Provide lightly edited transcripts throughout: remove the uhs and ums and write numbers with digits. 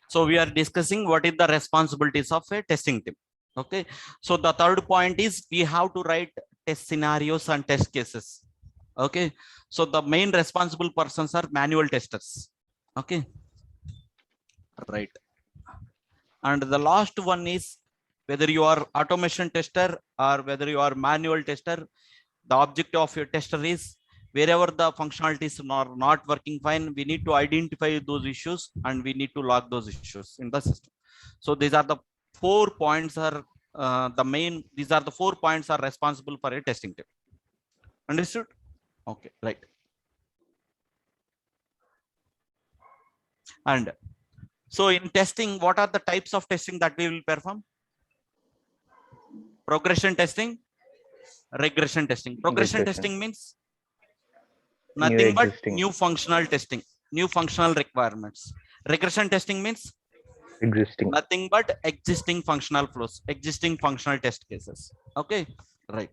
So we are discussing what is the responsibilities of a testing team. Okay. So the third point is we have to write test scenarios and test cases. Okay. So the main responsible persons are manual testers. Okay. Right. And the last one is whether you are automation tester or whether you are manual tester, the objective of your tester is wherever the functionalities are not working fine, we need to identify those issues and we need to log those issues in the system. So these are the 4 points are these are the 4 points are responsible for a testing team. Understood? Okay, right. And so in testing, what are the types of testing that we will perform? Progression testing, regression testing. Progression Regression. testing means New nothing but existing. new functional testing, new functional requirements. Regression testing means Existing. nothing but existing functional flows, existing functional test cases. Okay, right.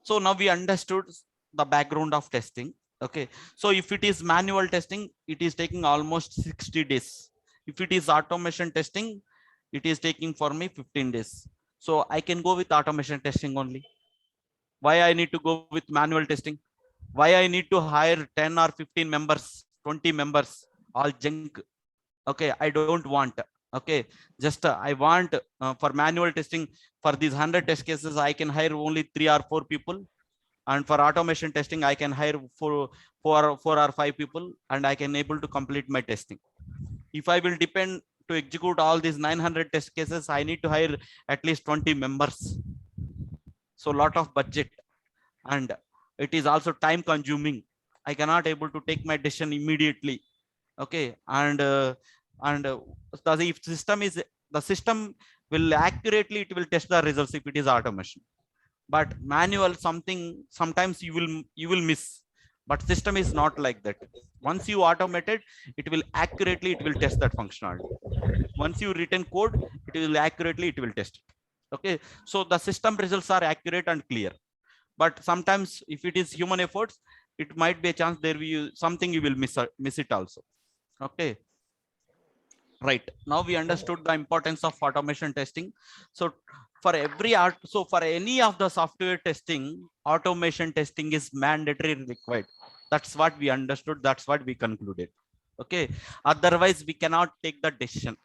So now we understood the background of testing. Okay, so if it is manual testing, it is taking almost 60 days. If it is automation testing, it is taking for me 15 days. So I can go with automation testing only. Why I need to go with manual testing? Why I need to hire 10 or 15 members, 20 members, all junk? Okay, I don't want. Okay, just I want for manual testing, for these 100 test cases I can hire only 3 or 4 people, and for automation testing I can hire four or five people, and I can able to complete my testing. If I will depend to execute all these 900 test cases, I need to hire at least 20 members. So lot of budget, and it is also time consuming. I cannot able to take my decision immediately. Okay, and if system is, the system will accurately, it will test the results if it is automation. But manual, something sometimes you will miss, but system is not like that. Once you automate it, it will accurately, it will test that functionality. Once you written code, it will accurately, it will test it. Okay, so the system results are accurate and clear. But sometimes if it is human efforts, it might be a chance there will something you will miss it also. Okay, right. Now we understood the importance of automation testing. So for every art, so for any of the software testing, automation testing is mandatory required. That's what we understood, that's what we concluded. Okay, otherwise we cannot take the decision.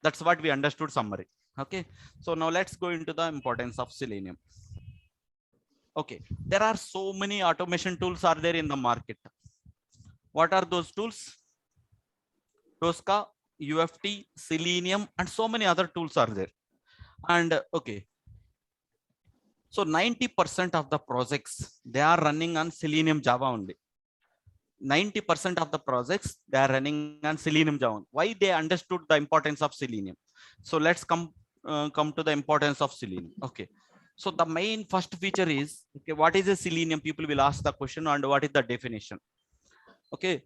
That's what we understood summary. Okay, so now let's go into the importance of Selenium. Okay, there are so many automation tools are there in the market. What are those tools? Tosca, UFT, Selenium, and so many other tools are there. And okay, so 90% of the projects, they are running on Selenium Java only. 90% of the projects, they are running on Selenium Java. Why? They understood the importance of Selenium. So let's come to the importance of Selenium. Okay, so the main first feature is, okay, what is a Selenium? People will ask the question, and what is the definition? Okay,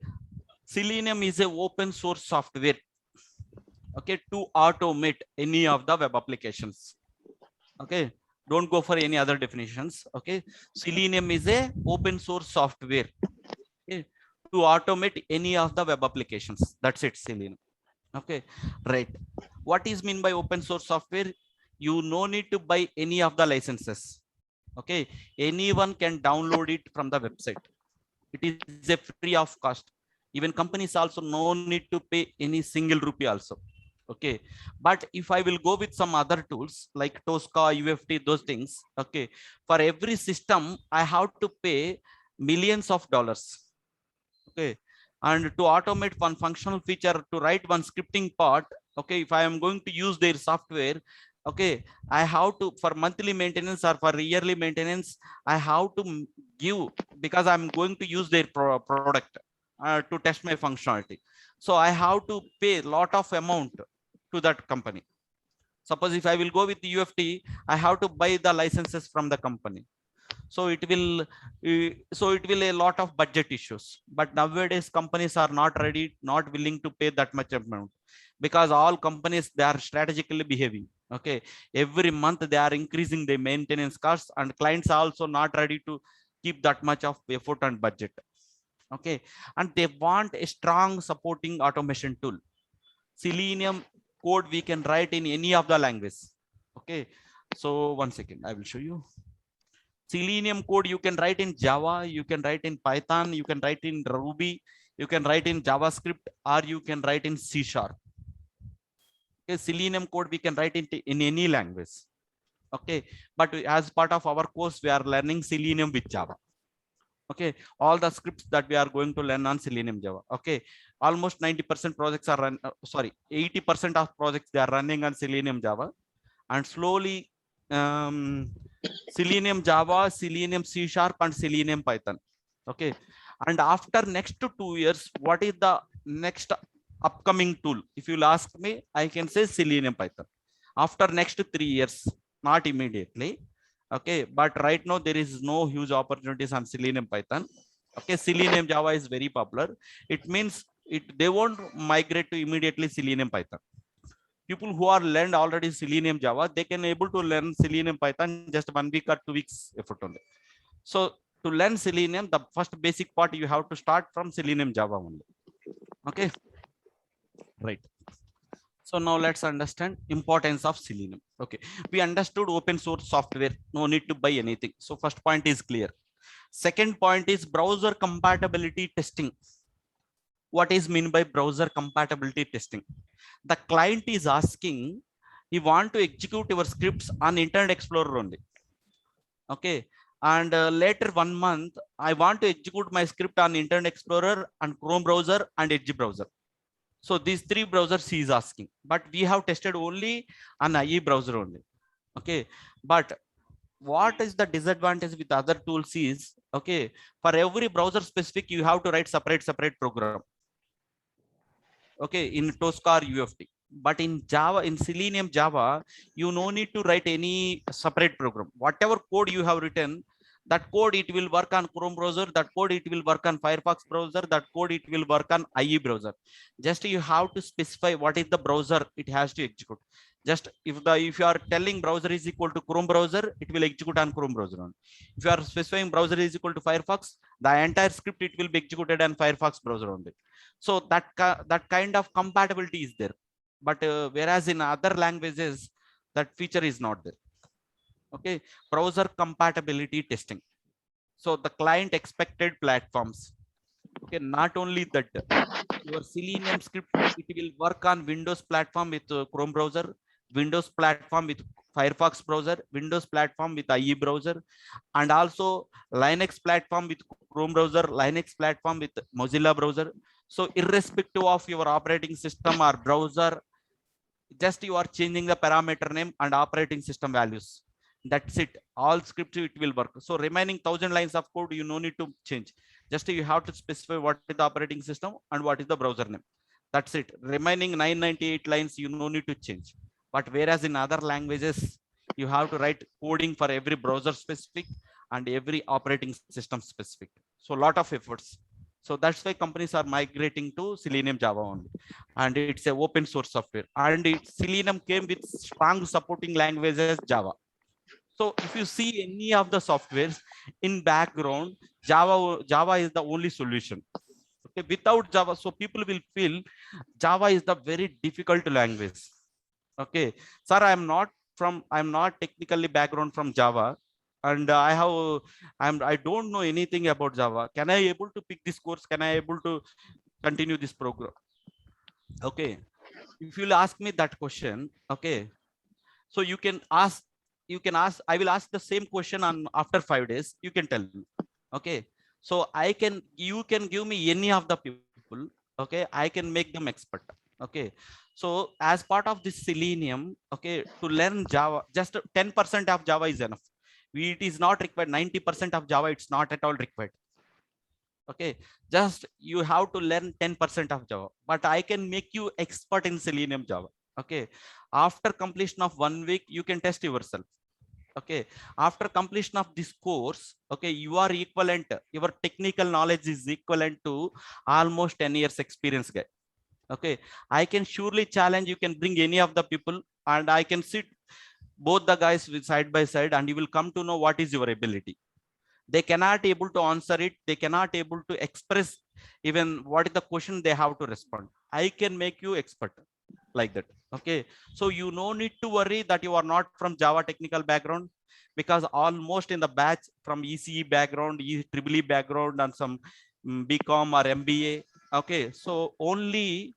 Selenium is a open source software, okay, to automate any of the web applications. Okay, don't go for any other definitions. Okay, Selenium is a open source software, okay, to automate any of the web applications. That's it, Selenium. Okay, right. What is mean by open source software? You no need to buy any of the licenses. Okay, anyone can download it from the website. It is a free of cost. Even companies also no need to pay any single rupee also. Okay, but if I will go with some other tools like Tosca, UFT, those things, okay, for every system I have to pay millions of dollars. Okay, and to automate one functional feature, to write one scripting part, okay, if I am going to use their software, okay, I have to, for monthly maintenance or for yearly maintenance, I have to give, because I'm going to use their product to test my functionality. So I have to pay a lot of amount to that company. Suppose if I will go with the UFT, I have to buy the licenses from the company. So it will a lot of budget issues. But nowadays companies are not ready, not willing to pay that much amount, because all companies, they are strategically behaving. Okay, every month they are increasing the maintenance costs, and clients are also not ready to keep that much of effort and budget. Okay, and they want a strong supporting automation tool. Selenium code we can write in any of the language. Okay, so one second, I will show you. Selenium code you can write in Java, you can write in Python, you can write in Ruby, you can write in JavaScript, or you can write in C Sharp. Okay, Selenium code we can write in any language. Okay, but as part of our course we are learning Selenium with Java. Okay, all the scripts that we are going to learn on Selenium Java. Okay, almost 90% projects are 80% of projects they are running on Selenium Java, and slowly Selenium Java, Selenium C Sharp, and Selenium Python. Okay, and after next 2 years, what is the next upcoming tool? If you'll ask me, I can say Selenium Python. After next 3 years, not immediately. Okay, but right now there is no huge opportunities on Selenium Python. Okay, Selenium Java is very popular. It means they won't migrate to immediately Selenium Python. People who are learned already Selenium Java, they can able to learn Selenium Python just 1 week or 2 weeks effort only. So to learn Selenium, the first basic part you have to start from Selenium Java only. Okay, right. So now let's understand importance of Selenium. Okay, we understood open source software, no need to buy anything. So first point is clear. Second point is browser compatibility testing. What is mean by browser compatibility testing? The client is asking, he want to execute your scripts on Internet Explorer only. Okay, and later 1 month, I want to execute my script on Internet Explorer and Chrome browser and Edge browser. So these three browsers he is asking, but we have tested only on IE browser only. Okay, but what is the disadvantage with other tools is, okay, for every browser specific, you have to write separate program. Okay, in Tosca or UFT. But in Java, in Selenium Java, you no need to write any separate program. Whatever code you have written, that code it will work on Chrome browser, that code it will work on Firefox browser, that code it will work on IE browser. Just you have to specify what is the browser it has to execute. Just if you are telling browser is equal to Chrome browser, it will execute on Chrome browser only. If you are specifying browser is equal to Firefox, the entire script it will be executed on Firefox browser only. So that kind of compatibility is there, but whereas in other languages that feature is not there. Okay, browser compatibility testing. So the client expected platforms. Okay, not only that, your Selenium script it will work on Windows platform with Chrome browser, Windows platform with Firefox browser, Windows platform with IE browser, and also Linux platform with Chrome browser, Linux platform with Mozilla browser. So irrespective of your operating system or browser, just you are changing the parameter name and operating system values. That's it. All scripts it will work. So remaining 1000 lines of code, you no need to change. Just you have to specify what is the operating system and what is the browser name. That's it. Remaining 998 lines, you no need to change. But whereas in other languages, you have to write coding for every browser specific and every operating system specific. So a lot of efforts. So that's why companies are migrating to Selenium Java only. And it's a open source software. And Selenium came with strong supporting languages Java. So if you see any of the softwares in background, Java is the only solution. Okay, without Java, so people will feel Java is the very difficult language. Okay, sir, I'm not technically background from Java, and I don't know anything about Java. Can I able to pick this course? Can I able to continue this program? Okay, if you'll ask me that question, okay, so you can ask, I will ask the same question on after 5 days, you can tell me. Okay, so you can give me any of the people. Okay, I can make them expert. Okay, so as part of this Selenium, okay, to learn Java, just 10% of Java is enough. It is not required. 90% of Java, it's not at all required. Okay, just you have to learn 10% of Java, but I can make you expert in Selenium Java. Okay, after completion of 1 week, you can test yourself. Okay, after completion of this course, okay, you are equivalent, your technical knowledge is equivalent to almost 10 years experience guy. Okay, I can surely challenge, you can bring any of the people and I can sit both the guys with side by side and you will come to know what is your ability. They cannot able to answer it, they cannot able to express even what is the question they have to respond. I can make you expert. like that. Okay, so you no need to worry that you are not from Java technical background, because almost in the batch from ECE background, EEE background, and some BCom or MBA. Okay, so only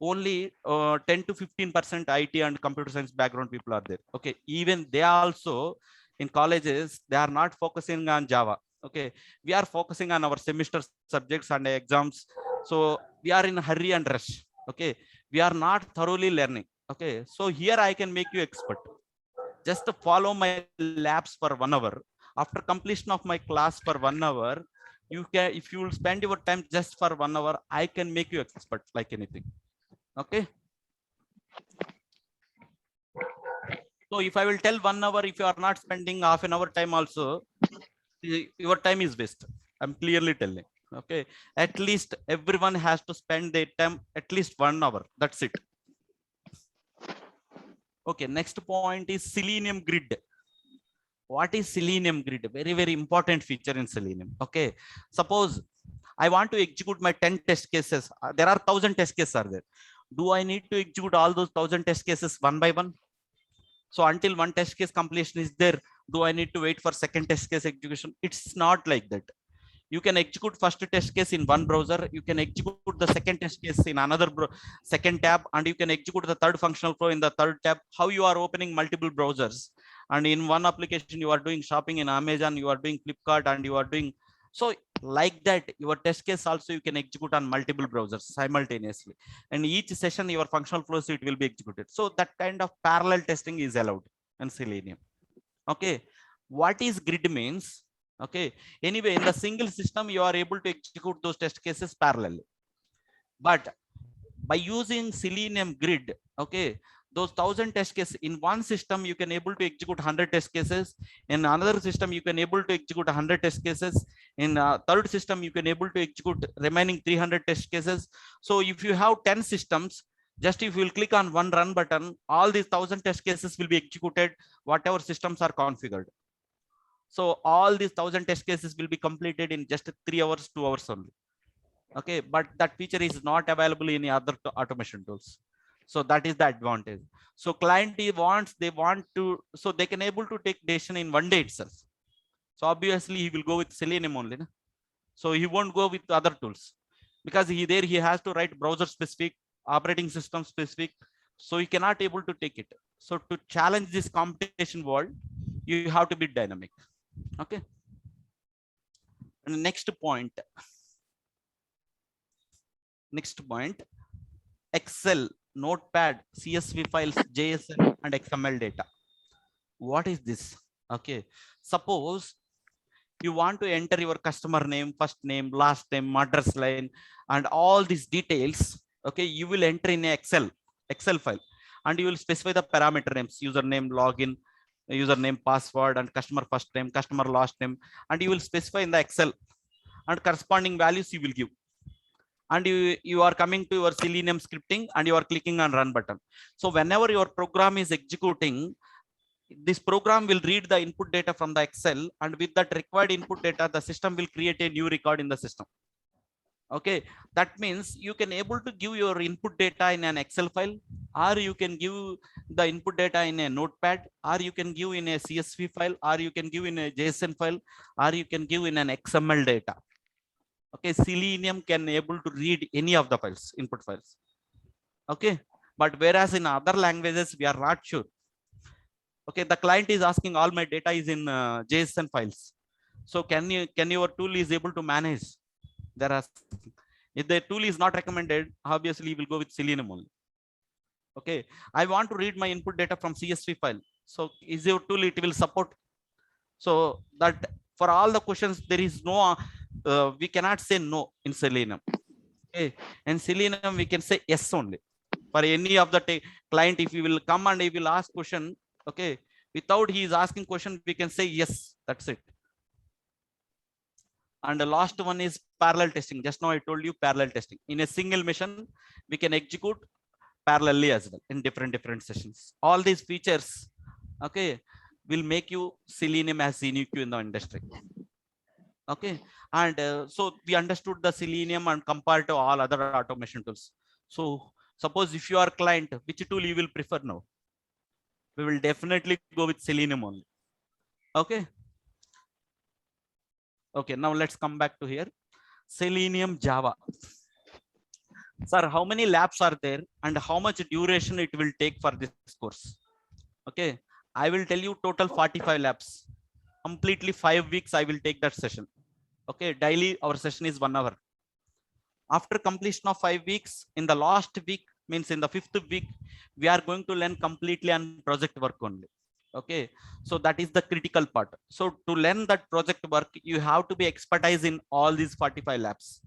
10 to 15% IT and computer science background people are there. Okay, even they also in colleges they are not focusing on Java. Okay, we are focusing on our semester subjects and exams, so we are in hurry and rush. Okay, we are not thoroughly learning. Okay, so here I can make you expert. Just to follow my labs for 1 hour. After completion of my class for 1 hour, you can, if you will spend your time just for 1 hour, I can make you expert like anything. Okay, so if I will tell 1 hour, if you are not spending half an hour time also, your time is waste. I'm clearly telling. Okay, at least everyone has to spend their time at least 1 hour. That's it. Okay, next point is Selenium grid. What is Selenium grid? Very, very important feature in Selenium. Okay, suppose I want to execute my 10 test cases. There are 1,000 test cases are there. Do I need to execute all those 1,000 test cases one by one? So until one test case completion is there, do I need to wait for second test case execution? It's not like that. You can execute first test case in one browser, you can execute the second test case in another second tab, and you can execute the third functional flow in the third tab. How you are opening multiple browsers, and in one application you are doing shopping in Amazon, you are doing Flipkart, and you are doing so like that. Your test case also you can execute on multiple browsers simultaneously, and each session your functional flows it will be executed. So that kind of parallel testing is allowed in Selenium. Okay, what is grid means? Okay, anyway, in the single system you are able to execute those test cases parallelly, but by using Selenium grid, okay, those 1,000 test cases in one system you can able to execute 100 test cases, in another system you can able to execute 100 test cases, in third system you can able to execute remaining 300 test cases. So if you have 10 systems, just if you will click on one run button, all these 1,000 test cases will be executed, whatever systems are configured. So all these 1,000 test cases will be completed in just 3 hours, 2 hours only. Okay, but that feature is not available in other automation tools. So that is the advantage. So client they want to, so they can able to take decision in one day itself. So obviously he will go with Selenium only, na? So he won't go with other tools, because he has to write browser specific, operating system specific, so he cannot able to take it. So to challenge this competition world, you have to be dynamic. Okay, and next point, Excel, Notepad, CSV files, JSON, and XML data. What is this? Okay, suppose you want to enter your customer name, first name, last name, address line, and all these details. Okay, you will enter in a Excel file, and you will specify the parameter names, username, login, username, password, and customer first name, customer last name, and you will specify in the Excel, and corresponding values you will give. And you are coming to your Selenium scripting, and you are clicking on run button. So whenever your program is executing, this program will read the input data from the Excel, and with that required input data, the system will create a new record in the system. Okay, that means you can able to give your input data in an Excel file, or you can give the input data in a Notepad, or you can give in a CSV file, or you can give in a JSON file, or you can give in an XML data. Okay, Selenium can able to read any of the files, input files. Okay, but whereas in other languages we are not sure. Okay, the client is asking all my data is in JSON files, so can your tool is able to manage? There are, if the tool is not recommended, obviously we will go with Selenium only. Okay, I want to read my input data from CSV file, so is your tool it will support? So that for all the questions there is no we cannot say no in Selenium. Okay, and Selenium we can say yes only. For any of the client, if you will come and he will ask question, okay, without he is asking question, we can say yes, that's it. And the last one is parallel testing. Just now I told you parallel testing. In a single mission, we can execute parallelly as well in different sessions. All these features, okay, will make you Selenium as unique in the industry. Okay, and so we understood the Selenium and compared to all other automation tools. So Suppose if you are client, which tool you will prefer now? We will definitely go with Selenium only. Okay. Okay, now let's come back to here. Selenium Java. Sir, how many labs are there and how much duration it will take for this course? Okay, I will tell you total 45 labs. Completely 5 weeks I will take that session. Okay, daily our session is 1 hour. After completion of 5 weeks, in the last week, means in the 5th week, we are going to learn completely on project work only. Okay, so that is the critical part. So to learn that project work, you have to be expertise in all these 45 labs.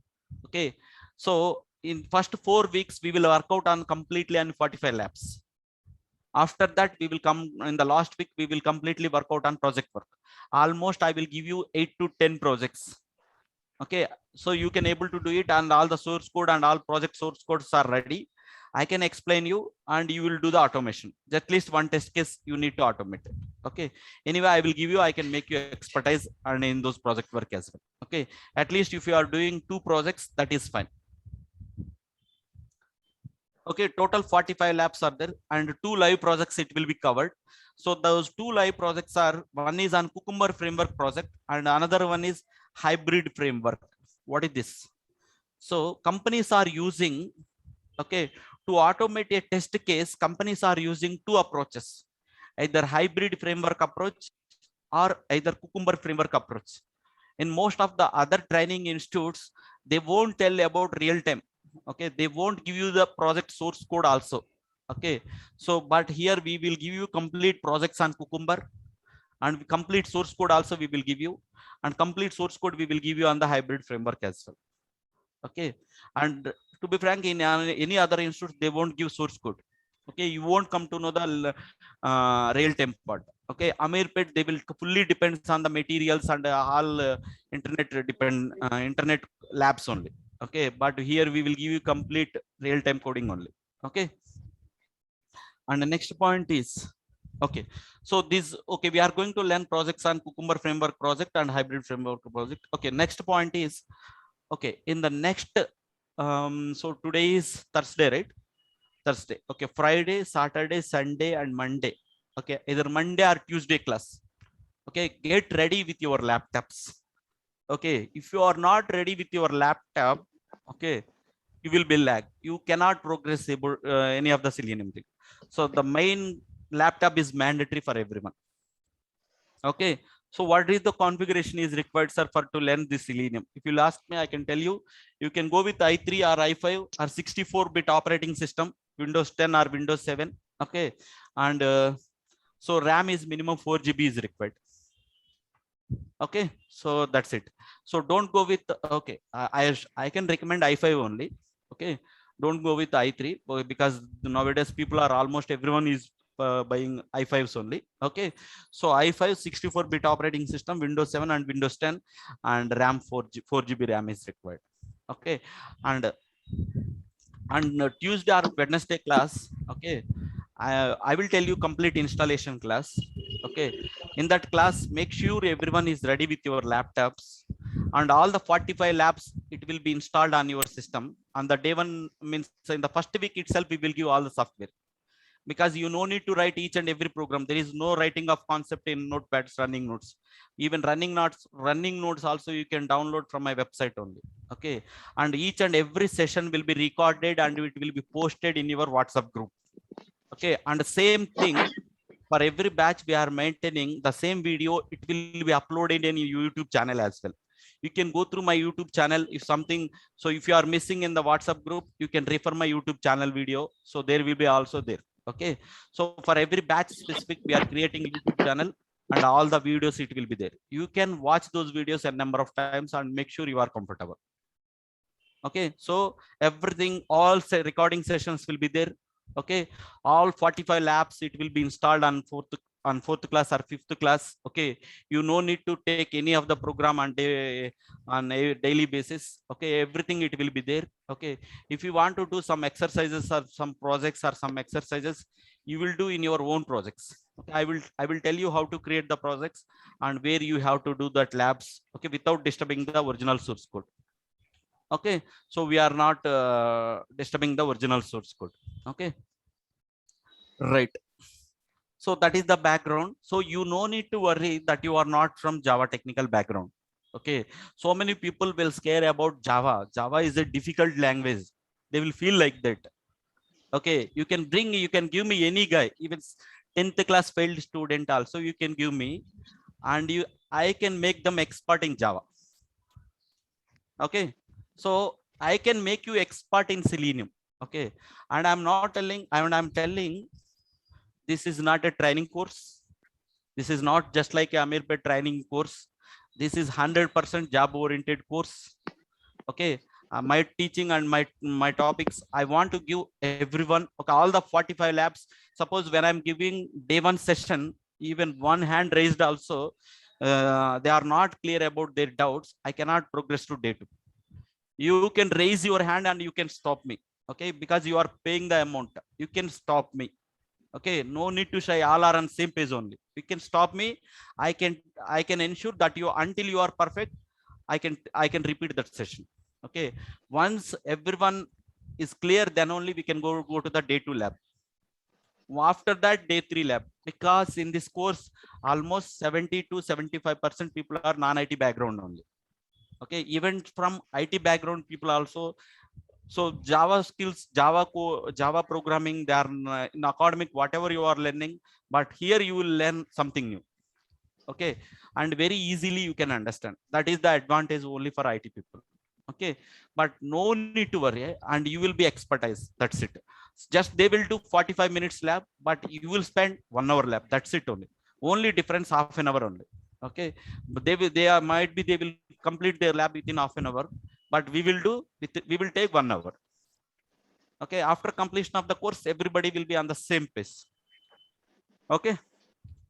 Okay, so in first 4 weeks, we will work out on completely on 45 labs. After that, we will come in the last week, we will completely work out on project work. Almost I will give you 8 to 10 projects. Okay, so you can able to do it, and all the source code and all project source codes are ready. I can explain you and you will do the automation. At least one test case you need to automate it. Okay, anyway, I will give you, I can make you expertise and in those project work as well. Okay, at least if you are doing 2 projects, that is fine. Okay, total 45 labs are there and 2 live projects it will be covered. So those 2 live projects are, one is on Cucumber framework project and another one is hybrid framework. What is this? So companies are using, okay, to automate a test case, companies are using 2 approaches, either hybrid framework approach or either Cucumber framework approach. In most of the other training institutes, they won't tell about real time. Okay, they won't give you the project source code also. Okay, so but here we will give you complete projects on Cucumber, and complete source code also we will give you, and complete source code we will give you on the hybrid framework as well. Okay, and to be frank, in any other institute they won't give source code. Okay, you won't come to know the real time part. Okay, Amirpet, they will fully depends on the materials and all internet labs only. Okay, but here we will give you complete real time coding only. Okay, and the next point is, okay, so this, okay, we are going to learn projects on Cucumber framework project and hybrid framework project. Okay, next point is, okay, in the next so today is Thursday, right? Thursday. Okay, Friday, Saturday, Sunday, and Monday. Okay, either Monday or Tuesday class. Okay, get ready with your laptops. Okay, if you are not ready with your laptop, okay, you will be lag. You cannot progress any of the Selenium thing. So the main laptop is mandatory for everyone. Okay, so what is the configuration is required, sir, for to learn this Selenium? If you'll ask me, I can tell you, you can go with i3 or i5 or 64-bit operating system, Windows 10 or Windows 7. Okay, and so RAM is minimum 4 GB is required. Okay, so that's it. So don't go with, okay, I can recommend i5 only. Okay, don't go with i3 because nowadays people are almost everyone is buying i5s only. Okay, so i5 64-bit operating system, Windows 7 and Windows 10, and RAM 4 GB RAM is required. Okay, and Tuesday or Wednesday class, okay, I will tell you complete installation class. Okay, in that class, make sure everyone is ready with your laptops, and all the 45 labs it will be installed on your system. On the day one, means in the first week itself, we will give all the software, because you no need to write each and every program. There is no writing of concept in notepads, running notes. Even running notes also you can download from my website only. Okay, and each and every session will be recorded and it will be posted in your WhatsApp group. Okay, and the same thing for every batch we are maintaining the same video, it will be uploaded in your YouTube channel as well. You can go through my YouTube channel if something, so if you are missing in the WhatsApp group, you can refer my YouTube channel video, so there will be also there. Okay, so for every batch specific we are creating YouTube channel, and all the videos it will be there. You can watch those videos a number of times and make sure you are comfortable. Okay, so everything, all recording sessions will be there. Okay, all 45 labs it will be installed on fourth class or fifth class. Okay, you no need to take any of the program on a daily basis. Okay, everything it will be there. Okay, if you want to do some exercises or some projects or some exercises, you will do in your own projects. Okay, I will tell you how to create the projects and where you have to do that labs. Okay, without disturbing the original source code. Okay, so we are not disturbing the original source code. Okay, right. So that is the background. So you no need to worry that you are not from Java technical background. Okay, so many people will scare about Java. Java is a difficult language, they will feel like that. Okay, you can give me any guy, even 10th class failed student also you can give me, and I can make them expert in Java. Okay, so I can make you expert in Selenium. Okay, and I'm telling, this is not a training course. This is not just like a Amir Pet training course. This is 100% job oriented course. Okay, my teaching and my topics, I want to give everyone, okay, all the 45 labs. Suppose when I'm giving day one session, even one hand raised also, they are not clear about their doubts, I cannot progress to day two. You can raise your hand and you can stop me. Okay, because you are paying the amount, you can stop me. Okay, no need to shy, all are on same page only. You can stop me. I can ensure that you, until you are perfect, I can repeat that session. Okay, once everyone is clear, then only we can go to the day 2 lab. After that, day 3 lab, because in this course almost 70 to 75% people are non-IT background only. Okay, even from IT background people also. So Java skills, Java programming, they are in academic whatever you are learning, but here you will learn something new. Okay, and very easily you can understand. That is the advantage only for IT people. Okay, but no need to worry, and you will be expertise. That's it. Just they will do 45 minutes lab, but you will spend 1 hour lab. That's it only. Only difference half an hour only. Okay, but might be they will complete their lab within half an hour, but we will take 1 hour. Okay, after completion of the course, everybody will be on the same pace. Okay,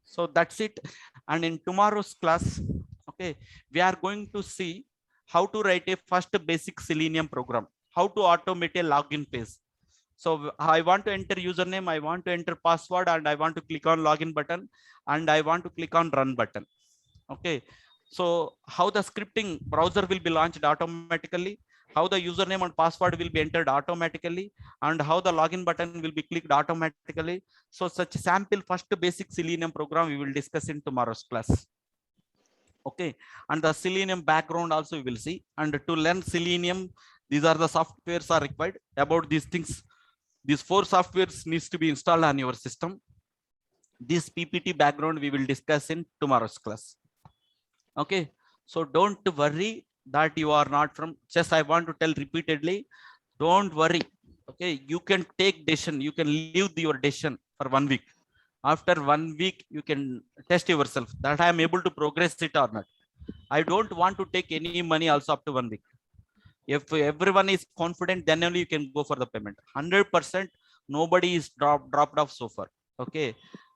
so that's it. And in tomorrow's class, okay, we are going to see how to write a first basic Selenium program, how to automate a login page. So I want to enter username, I want to enter password, and I want to click on login button, and I want to click on run button. Okay, so how the scripting browser will be launched automatically, how the username and password will be entered automatically, and how the login button will be clicked automatically. So such sample first basic Selenium program we will discuss in tomorrow's class. Okay, and the Selenium background also we will see. And to learn Selenium, these are the softwares are required. About these things, these 4 softwares needs to be installed on your system. This PPT background we will discuss in tomorrow's class. Okay, so don't worry that you are not from, just I want to tell repeatedly, don't worry. Okay, you can take decision, you can leave your decision for 1 week. After 1 week you can test yourself that I am able to progress it or not. I don't want to take any money also up to 1 week. If everyone is confident, then only you can go for the payment. 100% nobody is dropped off so far. Okay,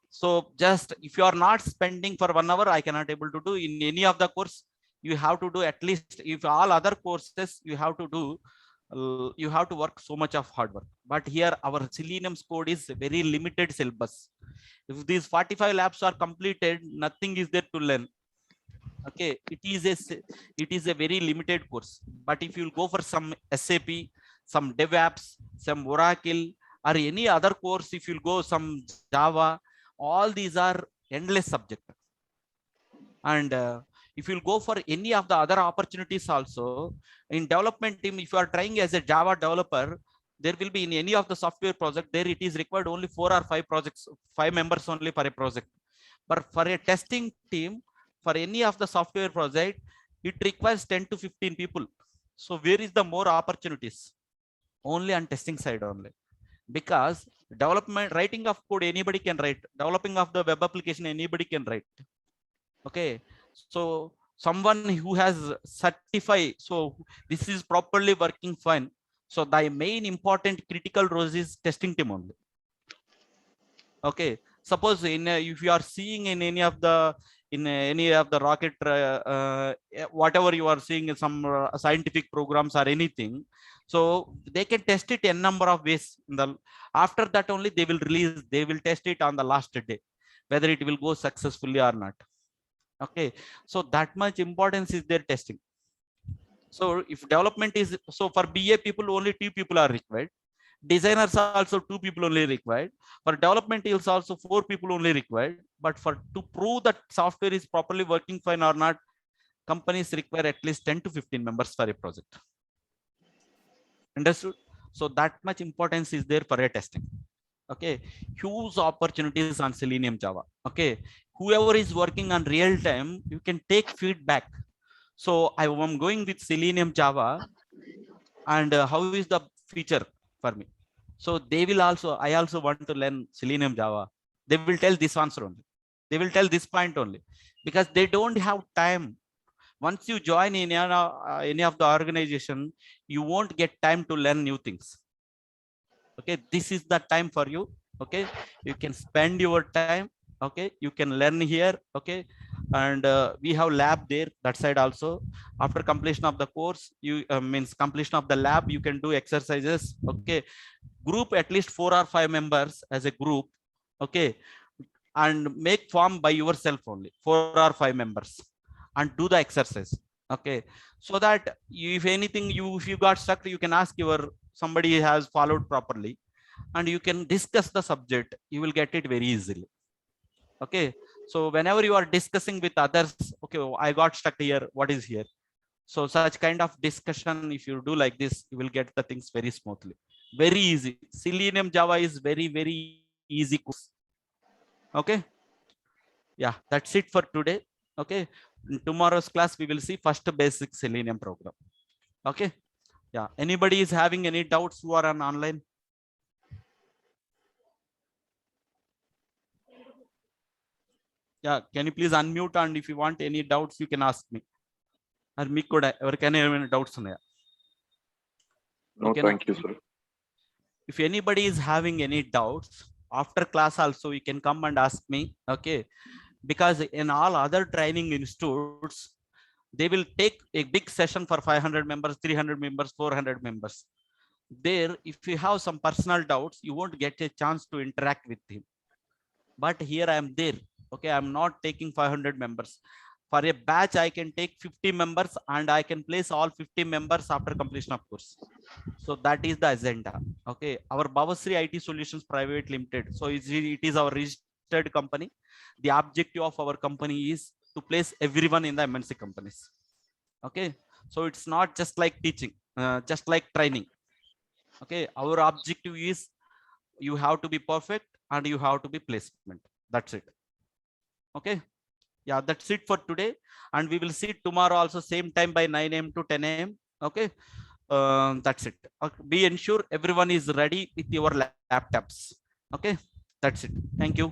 so just if you are not spending for 1 hour, I cannot able to do in any of the course. You have to do at least, if all other courses you have to do, you have to work so much of hard work. But here our Selenium code is very limited syllabus. If these 45 labs are completed, nothing is there to learn. Okay, it is a very limited course. But if you go for some SAP, some DevOps, some Oracle, or any other course, if you go some Java, all these are endless subject. And if you go for any of the other opportunities also in development team, if you are trying as a Java developer, there will be in any of the software project, there it is required only 4 or 5 projects, 5 members only for a project. But for a testing team, for any of the software project, it requires 10 to 15 people. So where is the more opportunities? Only on testing side only. Because development, writing of code anybody can write, developing of the web application anybody can write. Okay, so someone who has certified, so this is properly working fine. So the main important critical roles is testing team only. Okay, suppose if you are seeing in any of the rocket, whatever you are seeing in some scientific programs or anything, so they can test it in number of ways. After that only they will release, they will test it on the last day whether it will go successfully or not. Okay, so that much importance is their testing. So if development is, so for BA people only 2 people are required. Designers are also 2 people only required. For development is also 4 people only required. But for to prove that software is properly working fine or not, companies require at least 10 to 15 members for a project. Understood? So that much importance is there for a testing. Okay, huge opportunities on Selenium Java. Okay, whoever is working on real time, you can take feedback. So I am going with Selenium Java, and how is the feature for me? So they will also, I also want to learn Selenium Java. They will tell this answer only. They will tell this point only, because they don't have time. Once you join in any of the organization, you won't get time to learn new things. Okay, this is the time for you. Okay, you can spend your time. Okay, you can learn here. Okay, and we have lab there, that side also. After completion of the course, you means completion of the lab, you can do exercises. Okay, group at least 4 or 5 members as a group. Okay, and make form by yourself only, 4 or 5 members, and do the exercise. Okay, so that you, if anything, you, if you got stuck, you can ask your somebody has followed properly, and you can discuss the subject. You will get it very easily. Okay, so whenever you are discussing with others, okay, I got stuck here, what is here? So such kind of discussion, if you do like this, you will get the things very smoothly, very easy. Selenium Java is very, very easy course. Okay, yeah, that's it for today. Okay, in tomorrow's class we will see first basic Selenium program. Okay, yeah, anybody is having any doubts who are on online? Yeah, can you please unmute, and if you want any doubts you can ask me. Or me kuda everkana emana doubts unnaya? No, Okay, thank you, sir. if anybody is having any doubts after class also, you can come and ask me. Okay, because in all other training institutes, they will take a big session for 500 members, 300 members, 400 members. There, if you have some personal doubts, you won't get a chance to interact with him. But here I am there. Okay, I'm not taking 500 members. For a batch, I can take 50 members, and I can place all 50 members after completion of course. So that is the agenda. Okay, our Bhavasri IT Solutions Private Limited, so it is our registered company. The objective of our company is to place everyone in the MNC companies. Okay, so it's not just like teaching, just like training. Okay, our objective is you have to be perfect and you have to be placement. That's it. Okay, yeah, that's it for today, and we will see tomorrow also, same time by 9 a.m. to 10 a.m. Okay, that's it. Okay, be ensure everyone is ready with your laptops. Okay, that's it. Thank you.